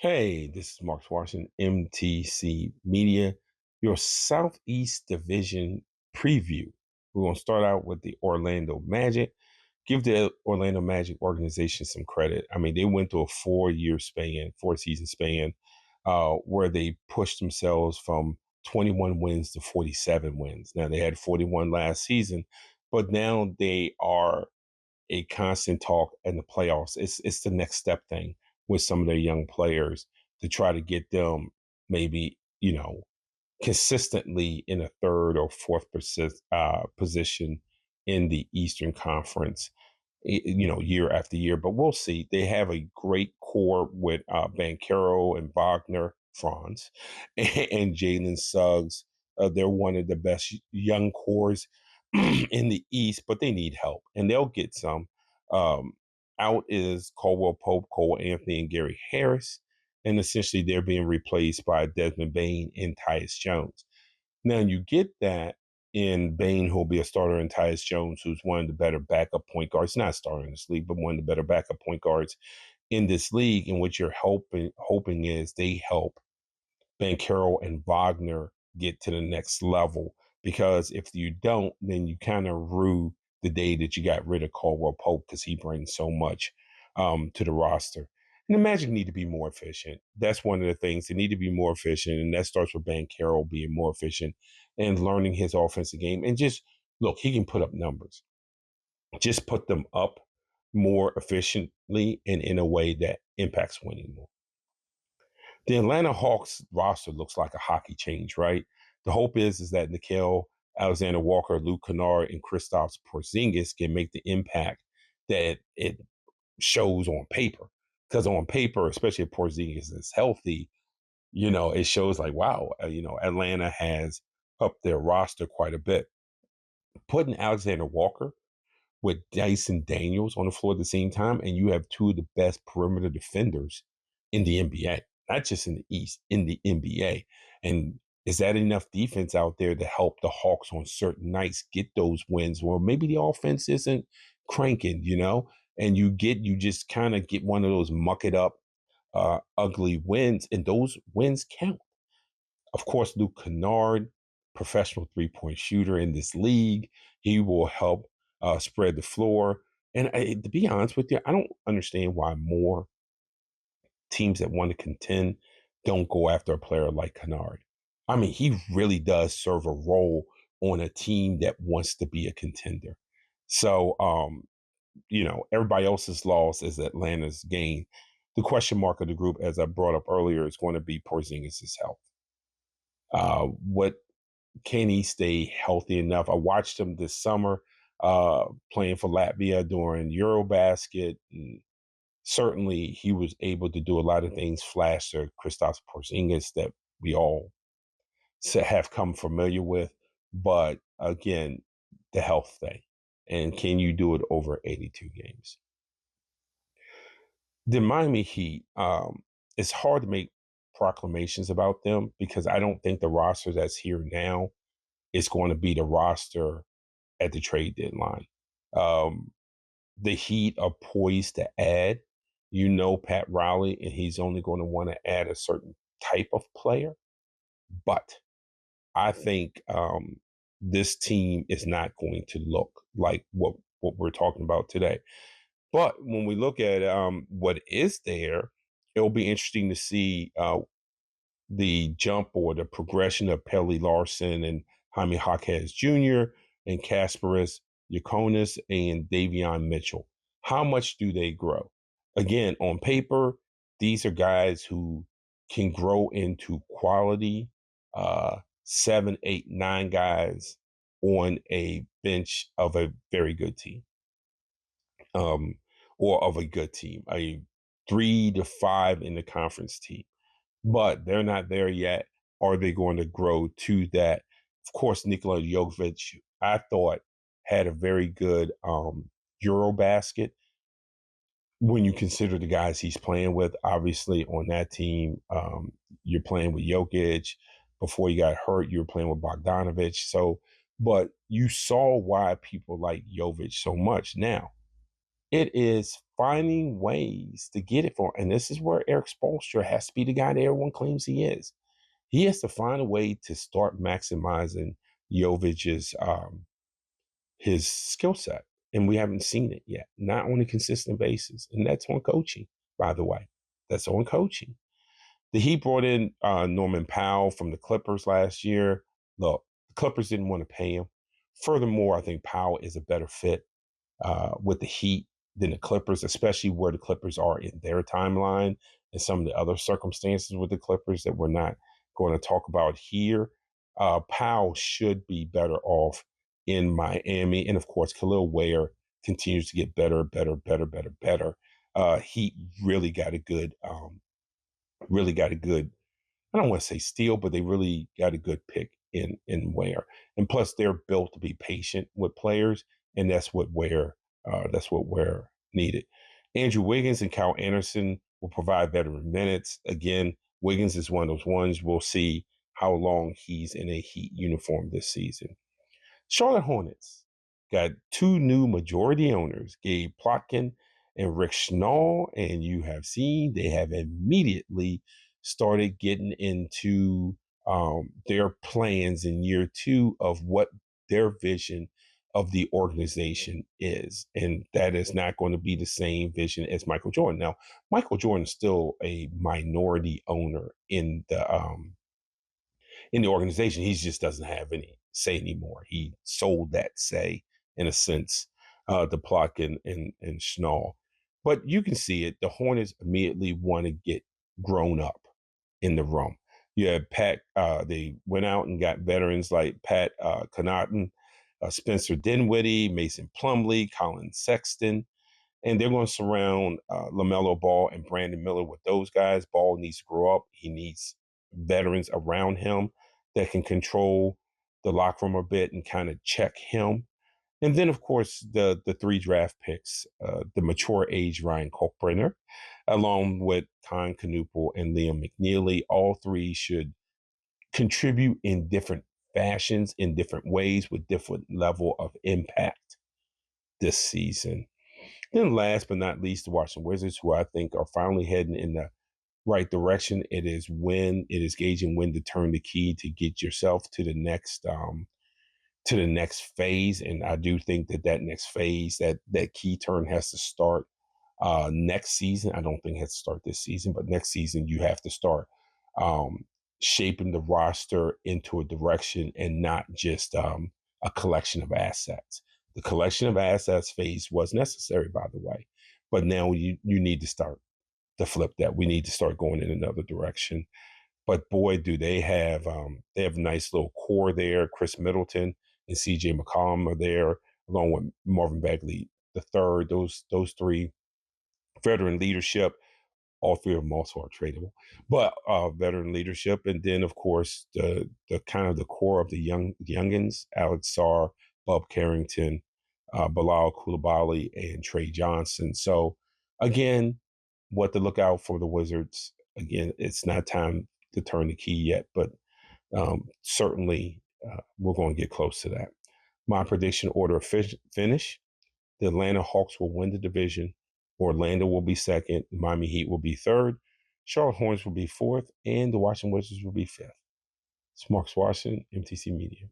Hey, this is Mark Washington, MTC Media, your Southeast Division preview. We're going to start out with the Orlando Magic. Give the Orlando Magic organization some credit. I mean, they went through a 4-year span, 4-season span, where they pushed themselves from 21 wins to 47 wins. Now, they had 41 last season, but now they are a constant talk in the playoffs. It's the next step thing with some of their young players to try to get them maybe consistently in a third or fourth position in the Eastern Conference. Year after year, but we'll see. They have a great core with Banchero and Wagner, Franz, and Jalen Suggs. They're one of the best young cores in the East, but they need help, and they'll get some. Um, Out is Caldwell Pope, Cole Anthony, and Gary Harris, and essentially they're being replaced by Desmond Bain and Tyus Jones. Now you get that in Bain, who'll be a starter, and Tyus Jones, who's one of the better backup point guards, not starting in this league, but one of the better backup point guards in this league. And what you're hoping is they help Banchero and Wagner get to the next level. Because if you don't, then you kind of rue the day that you got rid of Caldwell Pope because he brings so much to the roster. And the Magic need to be more efficient. That's one of the things. They need to be more efficient. And that starts with Banchero being more efficient and learning his offensive game. And just look, he can put up numbers. Just put them up more efficiently and in a way that impacts winning more. The Atlanta Hawks roster looks like a hockey change, right? The hope is that Nickeil Alexander-Walker, Luke Kennard, and Kristaps Porzingis can make the impact that it shows on paper. Because on paper, especially if Porzingis is healthy, it shows like, wow, Atlanta has upped their roster quite a bit. Putting Alexander Walker with Dyson Daniels on the floor at the same time, and you have two of the best perimeter defenders in the NBA, not just in the East, in the NBA. And is that enough defense out there to help the Hawks on certain nights get those wins? Well, maybe the offense isn't cranking, and you just kind of get one of those muck it up, ugly wins, and those wins count. Of course, Luke Kennard, professional three-point shooter in this league, he will help spread the floor. And to be honest with you, I don't understand why more teams that want to contend don't go after a player like Kennard. I mean, he really does serve a role on a team that wants to be a contender. So, everybody else's loss is Atlanta's gain. The question mark of the group, as I brought up earlier, is going to be Porzingis' health. What can he stay healthy enough? I watched him this summer playing for Latvia during Eurobasket. And certainly, he was able to do a lot of things flash to Kristaps Porzingis that we all have come familiar with. But again, the health thing. And can you do it over 82 games? The Miami Heat, it's hard to make proclamations about them because I don't think the roster that's here now is going to be the roster at the trade deadline. Um, the Heat are poised to add. Pat Riley, and he's only going to want to add a certain type of player. But I think this team is not going to look like what we're talking about today. But when we look at what is there, it'll be interesting to see the jump or the progression of Pelle Larsson and Jaime Jaquez Jr. and Kasparis Yakonis and Davion Mitchell. How much do they grow? Again, on paper, these are guys who can grow into quality 7, 8, 9 guys on a bench of a very good team. Or of a good team, a 3 to 5 in the conference team. But they're not there yet. Are they going to grow to that? Of course, Nikola Jokic, I thought, had a very good Eurobasket. When you consider the guys he's playing with, obviously on that team, you're playing with Jokic. Before he got hurt, you were playing with Bogdanovich. So, but you saw why people like Jovic so much. Now, It is finding ways to get it for, and this is where Eric Spoelstra has to be the guy that everyone claims he is. He has to find a way to start maximizing Jovic's his skill set, and we haven't seen it yet, not on a consistent basis, and that's on coaching. By the way, that's on coaching. The Heat brought in Norman Powell from the Clippers last year. Look, the Clippers didn't want to pay him. Furthermore, I think Powell is a better fit with the Heat than the Clippers, especially where the Clippers are in their timeline and some of the other circumstances with the Clippers that we're not going to talk about here. Powell should be better off in Miami. And of course, Khalil Ware continues to get better, better, better, better, better. He really got a good, I don't want to say steal, but they really got a good pick in Ware. And plus, they're built to be patient with players, and that's what Ware needed. Andrew Wiggins and Kyle Anderson will provide veteran minutes. Again, Wiggins is one of those ones. We'll see how long he's in a Heat uniform this season. Charlotte Hornets got two new majority owners, Gabe Plotkin and Rick Schnall, and you have seen they have immediately started getting into their plans in year two of what their vision of the organization is. And that is not going to be the same vision as Michael Jordan. Now, Michael Jordan is still a minority owner in the organization. He just doesn't have any say anymore. He sold that say, in a sense, to Plotkin and Schnall. But you can see it. The Hornets immediately want to get grown up in the room. You have Pat, they went out and got veterans like Pat Connaughton, Spencer Dinwiddie, Mason Plumlee, Colin Sexton, and they're going to surround LaMelo Ball and Brandon Miller with those guys. Ball needs to grow up. He needs veterans around him that can control the locker room a bit and kind of check him. And then, of course, the three draft picks, the mature age Ryan Kalkbrenner, along with Con Canoople and Liam McNeely. All three should contribute in different fashions, in different ways, with different level of impact this season. Then last but not least, the Washington Wizards, who I think are finally heading in the right direction. It is gauging when to turn the key to get yourself to the next phase. And I do think that next phase, that key turn has to start next season. I don't think it has to start this season, but next season you have to start shaping the roster into a direction and not just a collection of assets. The collection of assets phase was necessary, by the way, but now you need to start to flip that. We need to start going in another direction. But boy, do they have a nice little core there. Chris Middleton and CJ McCollum are there, along with Marvin Bagley the third. Those three veteran leadership. All three of them also are tradable, but veteran leadership, and then of course the kind of the core of the youngins: Alex Sarr, Bob Carrington, Bilal Coulibaly, and Trey Johnson. So again, what to look out for the Wizards. Again, it's not time to turn the key yet, but certainly we're going to get close to that. My prediction order of finish: the Atlanta Hawks will win the division. Orlando will be second. Miami Heat will be third. Charlotte Hornets will be fourth. And the Washington Wizards will be fifth. It's Marcus Washington, MTC Media.